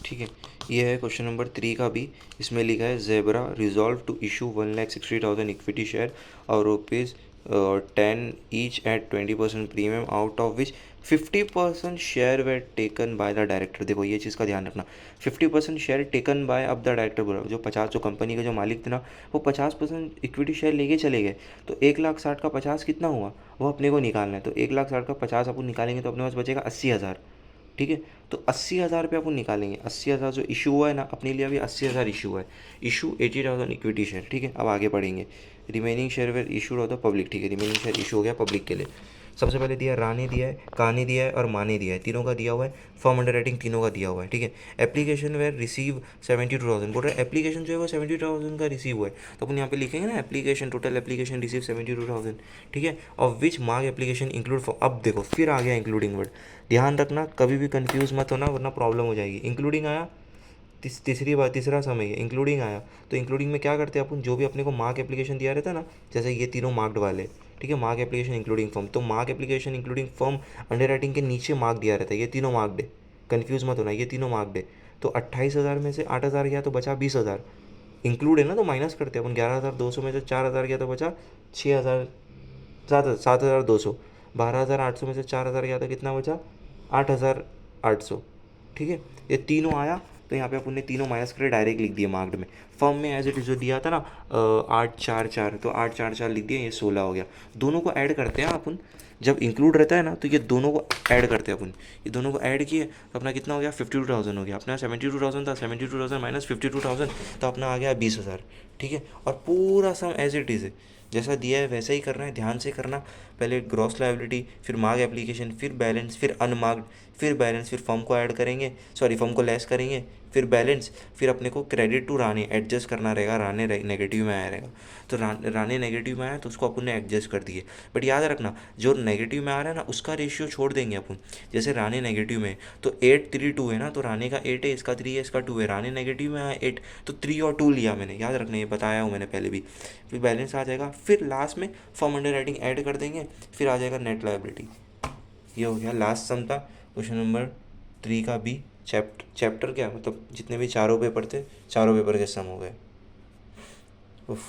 ठीक है, ये है क्वेश्चन नंबर 3 का भी। इसमें लिखा है Zebra resolve to issue 1,60,000 equity share और rupees 10 each at 20% premium, out of which 50% share were taken by the director. देखो ये चीज़ का ध्यान रखना, 50% शेयर टेकन बाय अब द डायरेक्टर बोला, जो 50 जो कंपनी के जो मालिक थे ना वो 50% इक्विटी शेयर लेके चले गए। तो 1,60,000 का 50 कितना हुआ, वो अपने को निकालना है। तो 1,60,000 का 50 अपन निकालेंगे तो अपने पास बचेगा 80,000। ठीक है, तो 80,000 रुपये अपन निकालेंगे। 80,000 जो इशू हुआ है ना अपने लिए, अभी 80,000 इशू हुआ है। Issue 80,000 equity share. ठीक है, अब आगे पढ़ेंगे। Remaining share were issued of the public. ठीक है, रिमेनिंग शेयर इशू हो गया पब्लिक के लिए। सबसे पहले दिया रानी दिया है, कहानी दिया है और माने दिया है, तीनों का दिया हुआ है। फॉर्म अंडर राइटिंग तीनों का दिया हुआ है। ठीक है, एप्लीकेशन वेर रिसीव 72,000 बोल रहा है। एप्लीकेशन जो है वो 72,000 का रिसीव हुआ है, तो अपन यहाँ पे लिखेंगे ना एप्लीकेशन, टोटल एप्लीकेशन रिसीव 72,000। ठीक है, of which mark application include for. अब देखो फिर आ गया इंक्लूडिंग वर्ड, ध्यान रखना कभी भी कंफ्यूज मत होना वरना प्रॉब्लम हो जाएगी। इंक्लूडिंग आया, तीसरी बार तीसरा समय है इंक्लूडिंग आया, तो इंक्लूडिंग में क्या करते हैं अपन, जो भी अपने को मार्क एप्लीकेशन दिया रहता है ना, जैसे ये तीनों मार्क्ड वाले। ठीक है, मार्क एप्लीकेशन इंक्लूडिंग फॉर्म, तो mark application including form under writing के नीचे मार्क दिया रहता है, ये तीनों मार्क्ड है, कन्फ्यूज मत होना, ये तीनों मार्क्ड है। तो 28,000 में से 8,000 गया तो बचा 20,000, इंक्लूड है ना तो माइनस करते हैं अपन। 11,200 में से 4,000 गया तो बचा 6,000, 7,200। 12,800 में से 4,000 गया तो कितना बचा 8,800। ठीक है, ये तीनों आया, तो यहाँ पे अपन ने तीनों माइनस करके डायरेक्ट लिख दिया मार्क्ड में। फर्म में एज इट इज़ जो दिया था ना 8,4,4, तो 8,4,4 लिख दिया, ये 16 हो गया। दोनों को ऐड करते हैं अपन, जब इंक्लूड रहता है ना तो ये दोनों को ऐड करते हैं अपन। ये दोनों को ऐड किए तो अपना कितना हो गया 52,000 हो गया। अपना 72,000 था, 72,000 माइनस 52,000 तो अपना आ गया 20,000। ठीक है, और पूरा सम एज इट इज़ है, जैसा दिया है वैसा ही करना है, ध्यान से करना। पहले ग्रॉस लायबिलिटी, फिर मार्क एप्लीकेशन, फिर बैलेंस, फिर अनमार्क्ड, फिर बैलेंस, फिर फर्म को ऐड करेंगे, सॉरी फर्म को लेस करेंगे, फिर बैलेंस, फिर अपने को क्रेडिट टू रानी एडजस्ट करना रहेगा। रानी नेगेटिव में आया रहेगा, तो रानी नेगेटिव में आया तो उसको अपन ने एडजस्ट कर दिए। बट याद रखना जो नेगेटिव में आ रहा है ना उसका रेशियो छोड़ देंगे अपन। जैसे रानी नेगेटिव में तो 8, 3, 2 है ना, तो रानी का 8 है, इसका 3 है, इसका 2 है। रानी नेगेटिव में आया 8, तो 3 और 2 लिया मैंने, याद रखना, ये बताया हूँ मैंने पहले भी। फिर बैलेंस आ जाएगा, फिर लास्ट में फॉर्म अंडर राइटिंग ऐड कर देंगे, फिर आ जाएगा नेट लायबिलिटी। ये हो गया लास्ट सम था क्वेश्चन नंबर 3 का बी। चैप्टर क्या मतलब जितने भी चारों पेपर थे, चारों पेपर के सम हो गए। उफ।